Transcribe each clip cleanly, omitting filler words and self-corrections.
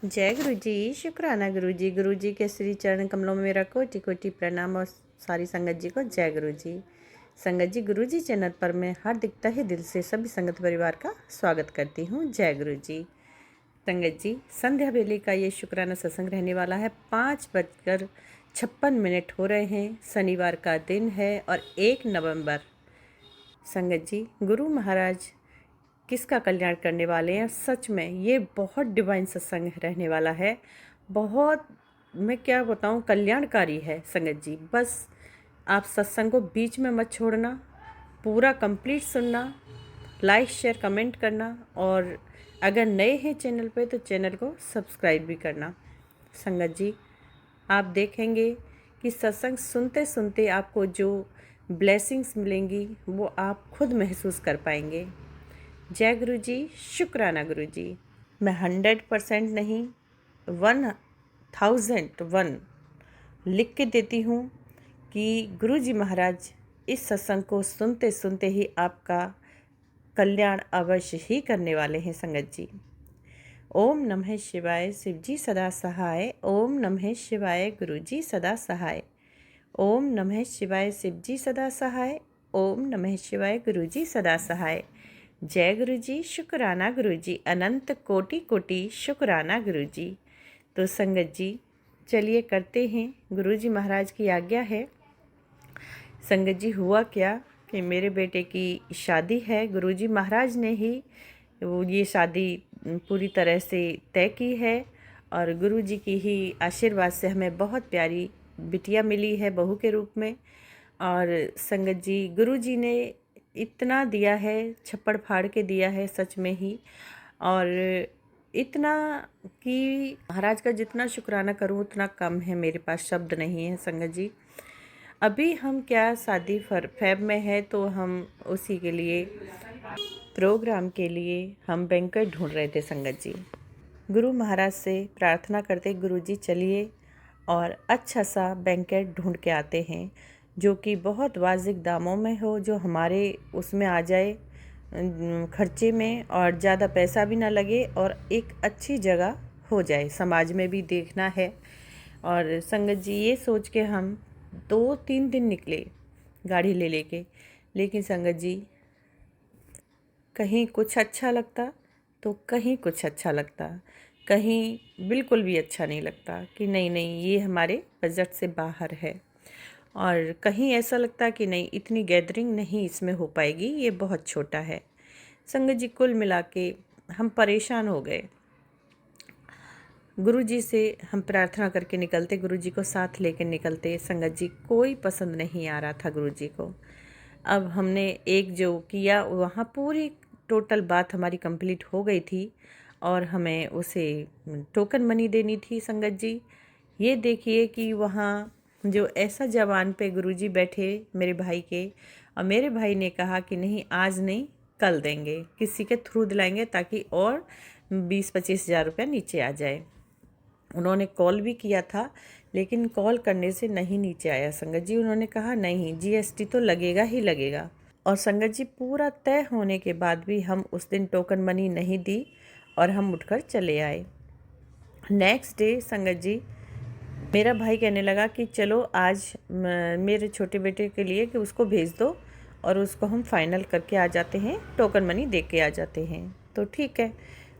जय गुरु जी। शुक्राना गुरु जी के श्री चरण कमलों में मेरा कोटि कोटि प्रणाम और सारी संगत जी को जय गुरु जी। संगत जी, गुरु जी चैनल पर मैं हार्दिक तहे दिल से सभी संगत परिवार का स्वागत करती हूँ। जय गुरु जी। संगत जी, संध्या बेले का ये शुक्राना सत्संग रहने वाला है। 5:56 हो रहे हैं। शनिवार का दिन है और 1 नवंबर। संगत जी, गुरु महाराज किसका कल्याण करने वाले हैं। सच में ये बहुत डिवाइन सत्संग रहने वाला है। बहुत, मैं क्या बताऊं, कल्याणकारी है संगत जी। बस आप सत्संग को बीच में मत छोड़ना, पूरा कंप्लीट सुनना, लाइक शेयर कमेंट करना, और अगर नए हैं चैनल पे तो चैनल को सब्सक्राइब भी करना। संगत जी, आप देखेंगे कि सत्संग सुनते सुनते आपको जो ब्लेसिंग्स मिलेंगी वो आप खुद महसूस कर पाएंगे। जय गुरु जी। शुक्राना गुरु जी। मैं 100% नहीं, 1001 लिख के देती हूँ कि गुरु जी महाराज इस सत्संग को सुनते सुनते ही आपका कल्याण अवश्य ही करने वाले हैं। संगत जी, ओम नमः शिवाय। शिव जी सदा सहाय। ओम नमः शिवाय। गुरु जी सदा सहाय। ओम नमः शिवाय। शिव जी सदा सहाय। ओम नमः शिवाय। गुरु जी सदा सहाय। जय गुरु जी। शुक्राना गुरु जी। अनंत कोटि कोटि शुक्राना गुरु जी। तो संगत जी, चलिए करते हैं, गुरु जी महाराज की आज्ञा है। संगत जी, हुआ क्या कि मेरे बेटे की शादी है। गुरु जी महाराज ने ही ये शादी पूरी तरह से तय की है, और गुरु जी की ही आशीर्वाद से हमें बहुत प्यारी बिटिया मिली है बहू के रूप में। और संगत जी, गुरु जी ने इतना दिया है, छप्पड़ फाड़ के दिया है सच में ही। और इतना कि महाराज का जितना शुक्राना करूं उतना कम है, मेरे पास शब्द नहीं है। संगत जी, अभी हम क्या, शादी फैब में है तो हम उसी के लिए, प्रोग्राम के लिए हम बैंक्वेट ढूंढ रहे थे। संगत जी, गुरु महाराज से प्रार्थना करते, गुरु जी चलिए और अच्छा सा बैंक्वेट ढूंढ के आते हैं जो कि बहुत वाजिब दामों में हो, जो हमारे उसमें आ जाए खर्चे में, और ज़्यादा पैसा भी ना लगे, और एक अच्छी जगह हो जाए। समाज में भी देखना है। और संगत जी, ये सोच के हम 2-3 दिन निकले गाड़ी ले लेके, लेकिन संगत जी कहीं कुछ अच्छा लगता तो कहीं कुछ अच्छा लगता, कहीं बिल्कुल भी अच्छा नहीं लगता कि नहीं नहीं ये हमारे बजट से बाहर है, और कहीं ऐसा लगता कि नहीं इतनी गैदरिंग नहीं इसमें हो पाएगी, ये बहुत छोटा है। संगत जी, कुल मिला के हम परेशान हो गए। गुरु जी से हम प्रार्थना करके निकलते, गुरु जी को साथ लेकर निकलते। संगत जी, कोई पसंद नहीं आ रहा था गुरु जी को। अब हमने एक जो किया, वहाँ पूरी टोटल बात हमारी कंप्लीट हो गई थी, और हमें उसे टोकन मनी देनी थी। संगत जी, ये देखिए कि वहाँ जो ऐसा जवान पे गुरुजी बैठे मेरे भाई के, और मेरे भाई ने कहा कि नहीं आज नहीं कल देंगे, किसी के थ्रू दिलाएंगे ताकि और 20-25 हज़ार रुपया नीचे आ जाए। उन्होंने कॉल भी किया था, लेकिन कॉल करने से नहीं नीचे आया। संगत जी, उन्होंने कहा नहीं जीएसटी तो लगेगा ही लगेगा। और संगत जी, पूरा तय होने के बाद भी हम उस दिन टोकन मनी नहीं दी और हम उठकर चले आए। नेक्स्ट डे संगत जी, मेरा भाई कहने लगा कि चलो आज मेरे छोटे बेटे के लिए कि उसको भेज दो और उसको हम फाइनल करके आ जाते हैं, टोकन मनी दे के आ जाते हैं। तो ठीक है,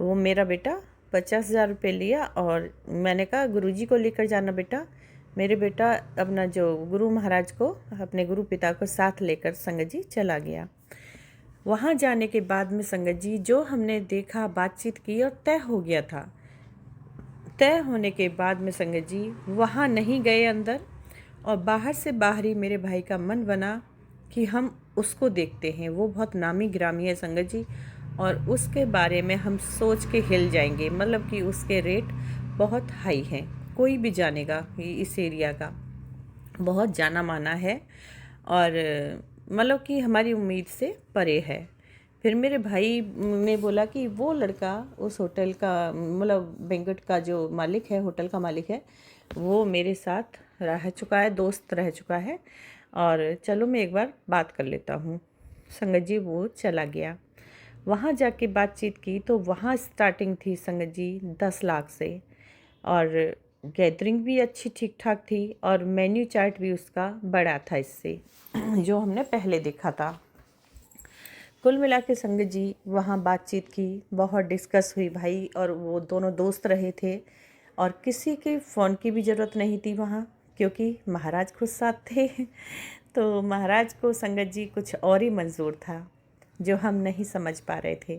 वो मेरा बेटा 50,000 रुपये लिया, और मैंने कहा गुरुजी को लेकर जाना बेटा। मेरे बेटा अपना जो गुरु महाराज को, अपने गुरु पिता को साथ लेकर संगत जी चला गया। वहाँ जाने के बाद में संगत जी जो हमने देखा, बातचीत की और तय हो गया था। तय होने के बाद में संगत जी वहाँ नहीं गए अंदर, और बाहर से बाहर ही मेरे भाई का मन बना कि हम उसको देखते हैं। वो बहुत नामी गिरामी है संगत जी, और उसके बारे में हम सोच के हिल जाएंगे। मतलब कि उसके रेट बहुत हाई हैं, कोई भी जानेगा कि इस एरिया का बहुत जाना माना है, और मतलब कि हमारी उम्मीद से परे है। फिर मेरे भाई ने बोला कि वो लड़का उस होटल का, मतलब बैंक्वेट का जो मालिक है, होटल का मालिक है, वो मेरे साथ रह चुका है, दोस्त रह चुका है, और चलो मैं एक बार बात कर लेता हूँ। संगत जी, वो चला गया। वहाँ जाके बातचीत की तो वहाँ स्टार्टिंग थी संगत जी 10 लाख से, और गैदरिंग भी अच्छी ठीक ठाक थी, और मेन्यू चार्ट भी उसका बड़ा था इससे जो हमने पहले देखा था। कुल मिला के संगत जी वहाँ बातचीत की, बहुत डिस्कस हुई भाई, और वो दोनों दोस्त रहे थे, और किसी के फ़ोन की भी ज़रूरत नहीं थी वहाँ, क्योंकि महाराज खुद साथ थे तो महाराज को संगत जी कुछ और ही मंजूर था जो हम नहीं समझ पा रहे थे।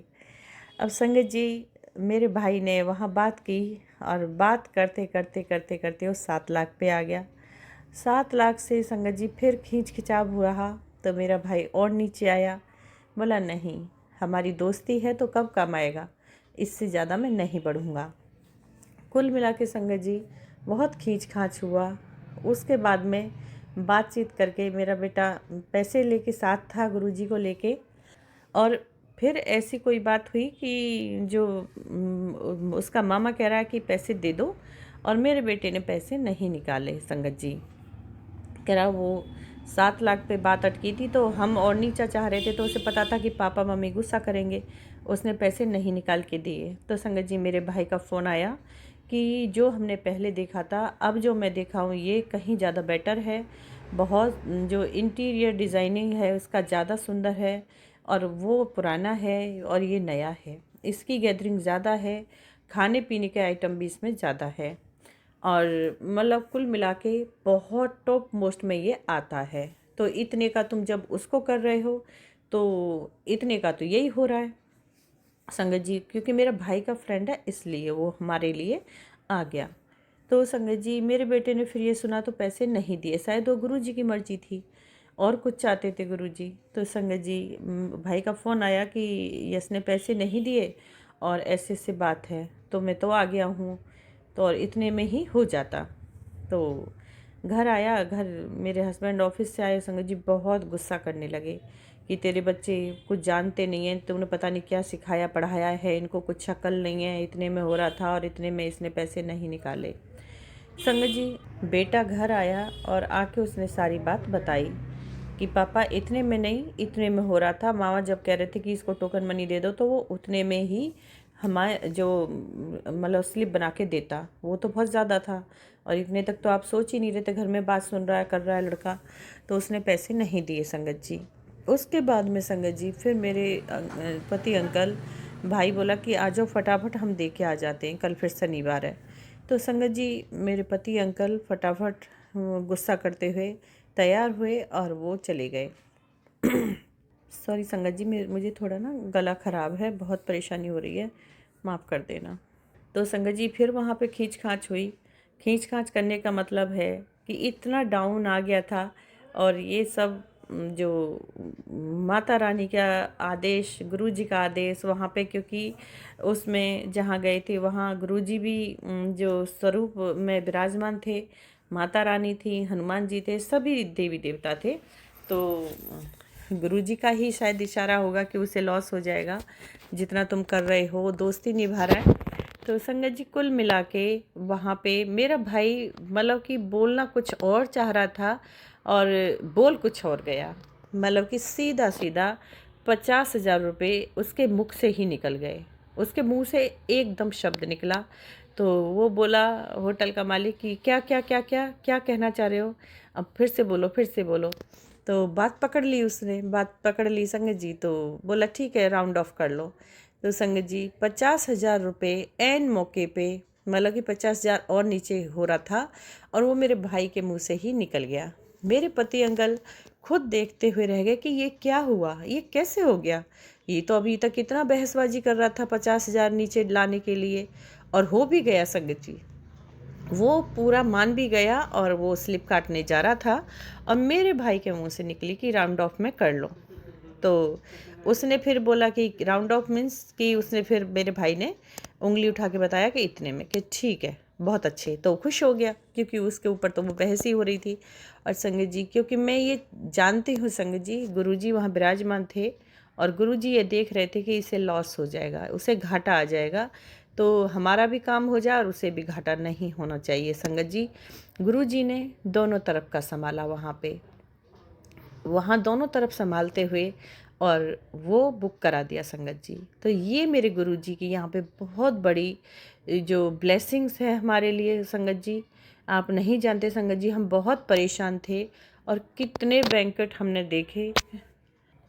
अब संगत जी मेरे भाई ने वहाँ बात की, और बात करते करते करते करते वो 7 लाख पे आ गया। 7 लाख से संगत जी फिर खींच खिंचाव हुआ, तो मेरा भाई और नीचे आया, बोला नहीं, हमारी दोस्ती है तो कब काम आएगा, इससे ज़्यादा मैं नहीं बढ़ूँगा। कुल मिला के संगत जी बहुत खींच खाच हुआ। उसके बाद में बातचीत करके मेरा बेटा पैसे लेके साथ था गुरुजी को लेके, और फिर ऐसी कोई बात हुई कि जो उसका मामा कह रहा है कि पैसे दे दो, और मेरे बेटे ने पैसे नहीं निकाले। संगत जी कह रहा वो 7 लाख पे बात अटकी थी, तो हम और नीचा चाह रहे थे, तो उसे पता था कि पापा मम्मी गुस्सा करेंगे, उसने पैसे नहीं निकाल के दिए। तो संगत जी मेरे भाई का फ़ोन आया कि जो हमने पहले देखा था, अब जो मैं देखा हूँ ये कहीं ज़्यादा बेटर है, बहुत जो इंटीरियर डिज़ाइनिंग है उसका ज़्यादा सुंदर है, और वो पुराना है और ये नया है, इसकी गैदरिंग ज़्यादा है, खाने पीने के आइटम भी इसमें ज़्यादा है, और मतलब कुल मिला के बहुत टॉप मोस्ट में ये आता है। तो इतने का तुम जब उसको कर रहे हो तो इतने का तो यही हो रहा है संगत जी, क्योंकि मेरा भाई का फ्रेंड है इसलिए वो हमारे लिए आ गया। तो संगत जी मेरे बेटे ने फिर ये सुना तो पैसे नहीं दिए, शायद वो गुरुजी की मर्जी थी और कुछ चाहते थे गुरुजी। तो संगत जी भाई का फ़ोन आया कि यस ने पैसे नहीं दिए और ऐसे ऐसे बात है, तो मैं तो आ गया हूँ, तो और इतने में ही हो जाता। तो घर आया, घर मेरे हस्बैंड ऑफिस से आए, संगत जी बहुत गुस्सा करने लगे कि तेरे बच्चे कुछ जानते नहीं हैं, तुमने पता नहीं क्या सिखाया पढ़ाया है, इनको कुछ अकल नहीं है, इतने में हो रहा था और इतने में इसने पैसे नहीं निकाले। संगत जी बेटा घर आया और आके उसने सारी बात बताई कि पापा इतने में नहीं, इतने में हो रहा था, मामा जब कह रहे थे कि इसको टोकन मनी दे दो तो वो उतने में ही हमारे जो मतलब स्लिप बना के देता, वो तो बहुत ज़्यादा था, और इतने तक तो आप सोच ही नहीं रहे थे, घर में बात सुन रहा है कर रहा है लड़का, तो उसने पैसे नहीं दिए संगत जी। उसके बाद में संगत जी फिर मेरे पति अंकल भाई बोला कि आ जाओ फटाफट हम दे के आ जाते हैं, कल फिर शनिवार है। तो संगत जी मेरे पति अंकल फटाफट गुस्सा करते हुए तैयार हुए और वो चले गए। सॉरी संगत जी मुझे थोड़ा ना गला ख़राब है, बहुत परेशानी हो रही है, माफ़ कर देना। तो संगत जी फिर वहाँ पे खींच खाच हुई। खींच खाच करने का मतलब है कि इतना डाउन आ गया था, और ये सब जो माता रानी का आदेश, गुरुजी का आदेश वहाँ पे, क्योंकि उसमें जहाँ गए थे वहाँ गुरुजी भी जो स्वरूप में विराजमान थे, माता रानी थी, हनुमान जी थे, सभी देवी देवता थे। तो गुरुजी का ही शायद इशारा होगा कि उसे लॉस हो जाएगा, जितना तुम कर रहे हो दोस्ती निभा रहा है। तो संगत जी कुल मिला के वहाँ पे मेरा भाई मतलब कि बोलना कुछ और चाह रहा था और बोल कुछ और गया, मतलब कि सीधा सीधा 50,000 रुपये उसके मुख से ही निकल गए, उसके मुंह से एकदम शब्द निकला। तो वो बोला होटल का मालिक कि क्या क्या क्या क्या क्या कहना चाह रहे हो, अब फिर से बोलो फिर से बोलो। तो बात पकड़ ली, उसने बात पकड़ ली संगत जी, तो बोला ठीक है राउंड ऑफ कर लो। तो संगत जी 50,000 रुपये एन मौके पे, मतलब कि 50,000 और नीचे हो रहा था, और वो मेरे भाई के मुंह से ही निकल गया। मेरे पति अंकल खुद देखते हुए रह गए कि ये क्या हुआ, ये कैसे हो गया, ये तो अभी तक इतना बहसबाजी कर रहा था 50,000 नीचे लाने के लिए, और हो भी गया संगत जी, वो पूरा मान भी गया, और वो स्लिप काटने जा रहा था और मेरे भाई के मुंह से निकली कि राउंड ऑफ में कर लो। तो उसने फिर बोला कि राउंड ऑफ मीन्स कि उसने फिर मेरे भाई ने उंगली उठा के बताया कि इतने में, कि ठीक है बहुत अच्छे। तो खुश हो गया क्योंकि उसके ऊपर तो वो बहस ही हो रही थी। और संगत जी क्योंकि मैं ये जानती हूँ संगत जी, गुरुजी वहाँ विराजमान थे और गुरुजी ये देख रहे थे कि इसे लॉस हो जाएगा, उसे घाटा आ जाएगा, तो हमारा भी काम हो जाए और उसे भी घाटा नहीं होना चाहिए। संगत जी गुरुजी ने दोनों तरफ का संभाला, वहाँ पे वहाँ दोनों तरफ संभालते हुए और वो बुक करा दिया संगत जी। तो ये मेरे गुरुजी की यहाँ पे बहुत बड़ी जो ब्लेसिंग्स है हमारे लिए संगत जी। आप नहीं जानते संगत जी, हम बहुत परेशान थे और कितने बैंक्वेट हमने देखे।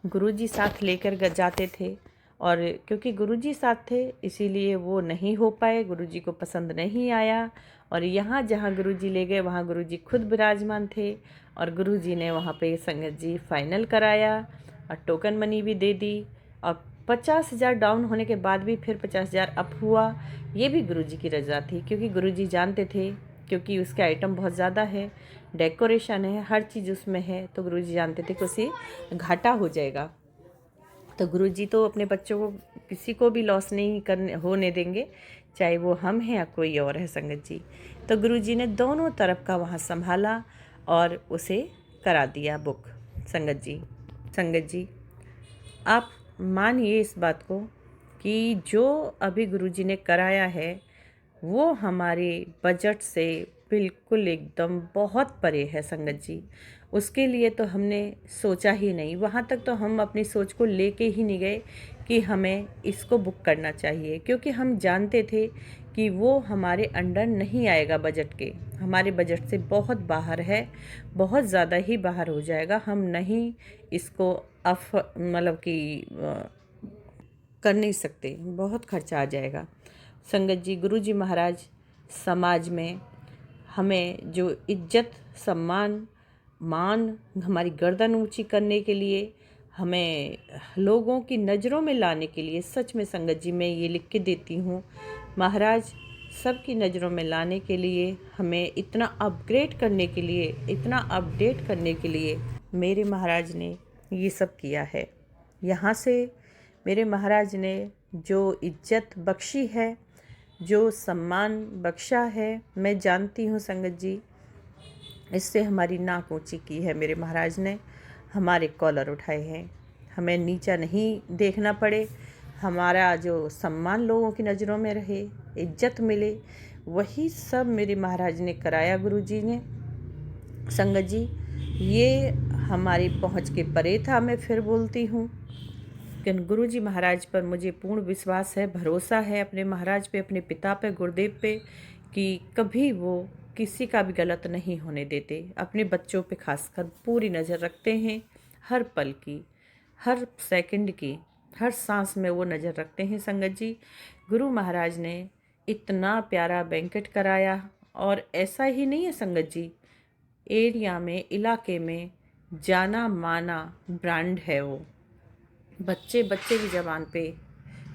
गुरुजी साथ लेकर जाते थे और क्योंकि गुरुजी साथ थे इसीलिए वो नहीं हो पाए, गुरुजी को पसंद नहीं आया। और यहाँ जहाँ गुरुजी ले गए वहाँ गुरुजी खुद विराजमान थे और गुरुजी ने वहाँ पे संगत जी फाइनल कराया और टोकन मनी भी दे दी। और 50,000 डाउन होने के बाद भी फिर 50,000 अप हुआ। ये भी गुरुजी की रज़ा थी, क्योंकि गुरुजी जानते थे, क्योंकि उसके आइटम बहुत ज़्यादा है, डेकोरेशन है, हर चीज़ उसमें है, तो गुरुजी जानते थे कि उसे घाटा हो जाएगा। तो गुरुजी तो अपने बच्चों को किसी को भी लॉस नहीं करने होने देंगे, चाहे वो हम हैं या कोई और है संगत जी। तो गुरुजी ने दोनों तरफ का वहाँ संभाला और उसे करा दिया बुक संगत जी। संगत जी, आप मानिए इस बात को कि जो अभी गुरुजी ने कराया है वो हमारे बजट से बिल्कुल एकदम बहुत परे है संगत जी। उसके लिए तो हमने सोचा ही नहीं, वहाँ तक तो हम अपनी सोच को लेके ही नहीं गए कि हमें इसको बुक करना चाहिए, क्योंकि हम जानते थे कि वो हमारे अंडर नहीं आएगा, बजट के हमारे बजट से बहुत बाहर है, बहुत ज़्यादा ही बाहर हो जाएगा। हम नहीं इसको मतलब कि कर नहीं सकते, बहुत खर्चा आ जाएगा संगत जी। गुरुजी महाराज समाज में हमें जो इज्जत, सम्मान, मान, हमारी गर्दन ऊंची करने के लिए, हमें लोगों की नज़रों में लाने के लिए, सच में संगत जी मैं ये लिख के देती हूँ, महाराज सबकी नज़रों में लाने के लिए, हमें इतना अपग्रेड करने के लिए, इतना अपडेट करने के लिए मेरे महाराज ने ये सब किया है। यहाँ से मेरे महाराज ने जो इज्जत बख्शी है, जो सम्मान बख्शा है, मैं जानती हूँ संगत जी, इससे हमारी नाक ऊंची की है मेरे महाराज ने। हमारे कॉलर उठाए हैं, हमें नीचा नहीं देखना पड़े, हमारा जो सम्मान लोगों की नज़रों में रहे, इज्जत मिले, वही सब मेरे महाराज ने कराया गुरुजी ने। संगत जी, ये हमारी पहुँच के परे था, मैं फिर बोलती हूँ। लेकिन गुरुजी महाराज पर मुझे पूर्ण विश्वास है, भरोसा है अपने महाराज पे, अपने पिता पे, गुरुदेव पे, कि कभी वो किसी का भी गलत नहीं होने देते। अपने बच्चों पे खासकर पूरी नज़र रखते हैं, हर पल की, हर सेकंड की, हर सांस में वो नज़र रखते हैं संगत जी। गुरु महाराज ने इतना प्यारा बैंकेट कराया, और ऐसा ही नहीं है संगत जी, एरिया में, इलाके में जाना माना ब्रांड है वो, बच्चे बच्चे की ज़बान पे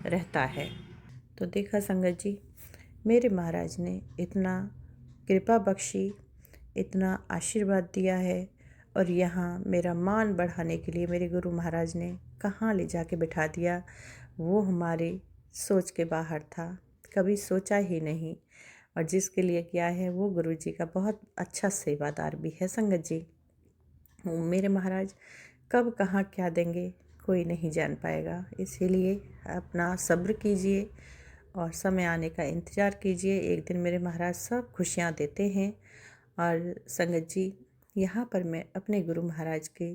रहता है। तो देखा संगत जी, मेरे महाराज ने इतना कृपा बख्शी, इतना आशीर्वाद दिया है, और यहाँ मेरा मान बढ़ाने के लिए मेरे गुरु महाराज ने कहाँ ले जाके बिठा दिया, वो हमारे सोच के बाहर था, कभी सोचा ही नहीं। और जिसके लिए किया है वो गुरु जी का बहुत अच्छा सेवादार भी है संगत जी। मेरे महाराज कब कहाँ क्या देंगे कोई नहीं जान पाएगा, इसीलिए अपना सब्र कीजिए और समय आने का इंतज़ार कीजिए। एक दिन मेरे महाराज सब खुशियाँ देते हैं। और संगत जी, यहाँ पर मैं अपने गुरु महाराज के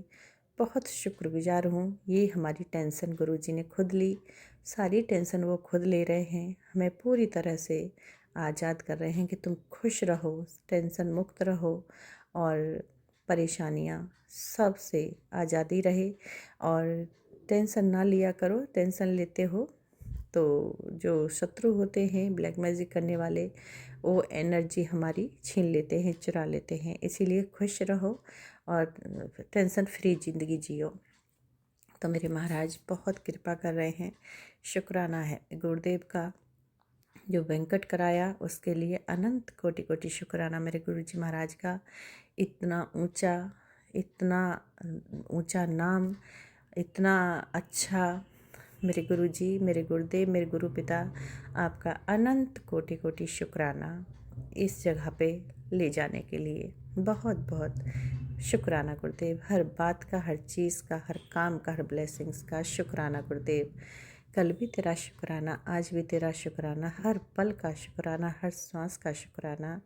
बहुत शुक्रगुजार हूँ। ये हमारी टेंशन गुरु जी ने खुद ली, सारी टेंशन वो खुद ले रहे हैं, हमें पूरी तरह से आज़ाद कर रहे हैं कि तुम खुश रहो, टेंशन मुक्त रहो, और परेशानियाँ सब से आज़ादी रहे, और टेंशन ना लिया करो। टेंशन लेते हो तो जो शत्रु होते हैं, ब्लैक मैजिक करने वाले, वो एनर्जी हमारी छीन लेते हैं, चुरा लेते हैं। इसीलिए खुश रहो और टेंशन फ्री ज़िंदगी जियो। तो मेरे महाराज बहुत कृपा कर रहे हैं, शुक्राना है गुरुदेव का, जो वेंकट कराया उसके लिए अनंत कोटि कोटि शुक्राना मेरे गुरुजी महाराज का। इतना ऊंचा, इतना ऊंचा नाम, इतना अच्छा मेरे गुरुजी, मेरे गुरुदेव, मेरे गुरु पिता, आपका अनंत कोटि कोटि शुक्राना इस जगह पे ले जाने के लिए। बहुत बहुत शुक्राना गुरुदेव, हर बात का, हर चीज़ का, हर काम का, हर ब्लेसिंग्स का शुक्राना गुरुदेव। कल भी तेरा शुक्राना, आज भी तेरा शुक्राना, हर पल का शुक्राना, हर सांस का शुक्राना।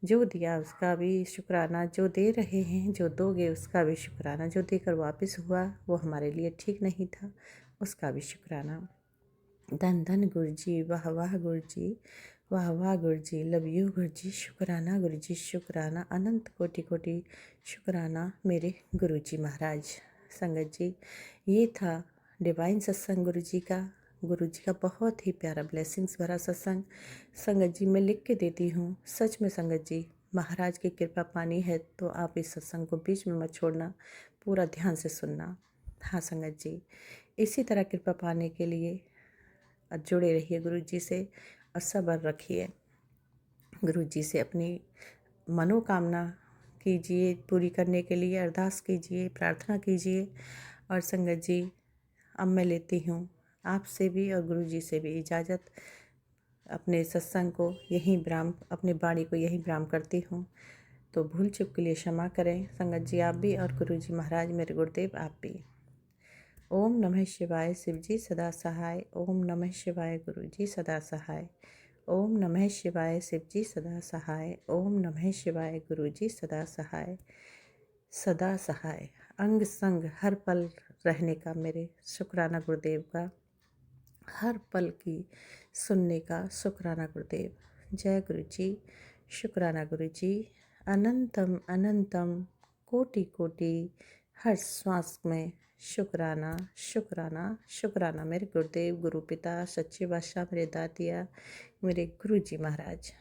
जो दिया उसका भी शुक्राना, जो दे रहे हैं, जो दोगे उसका भी शुक्राना, जो देकर वापस हुआ वो हमारे लिए ठीक नहीं था, उसका भी शुक्राना। धन धन गुरु जी, वाह वाह गुरु जी, वाह वाह गुरु जी, लव यू गुरु जी, शुक्राना गुरु जी, शुक्राना, अनंत कोटि कोटि शुक्राना मेरे गुरु जी महाराज। संगत जी, ये था डिवाइन सत्संग गुरु जी का बहुत ही प्यारा ब्लेसिंग्स भरा सत्संग। संगत जी, मैं लिख के देती हूँ, सच में संगत जी, महाराज की कृपा पानी है तो आप इस सत्संग को बीच में मत छोड़ना, पूरा ध्यान से सुनना। हाँ संगत जी, इसी तरह कृपा पाने के लिए जुड़े रहिए गुरु जी से और सब्र रखिए। गुरु जी से अपनी मनोकामना कीजिए, पूरी करने के लिए अरदास कीजिए, प्रार्थना कीजिए। और संगत जी, अब मैं लेती हूँ आपसे भी और गुरु जी से भी इजाज़त। अपने सत्संग को यहीं विराम, अपनी वाणी को यहीं विराम करती हूँ। तो भूल चूक के लिए क्षमा करें संगत जी, आप भी, और गुरु जी महाराज मेरे गुरुदेव आप भी। ओम नमः शिवाय, शिव जी सदा सहाय। ओम नमः शिवाय, गुरु जी सदा सहाय। ओम नमः शिवाय, शिव जी सदा सहाय। ओम नमः शिवाय, गुरु जी सदा सहाय। सदा सहाय, अंग संग हर पल रहने का मेरे शुक्राना गुरुदेव का, हर पल की सुनने का शुक्राना गुरुदेव। जय गुरु जी, शुक्राना गुरु जी। अनंतम अनंतम कोटि कोटि हर श्वास में शुक्राना शुक्राना शुक्राना मेरे गुरुदेव, गुरु पिता, सच्चे बादशाह, मेरे दातिया, मेरे गुरु जी महाराज।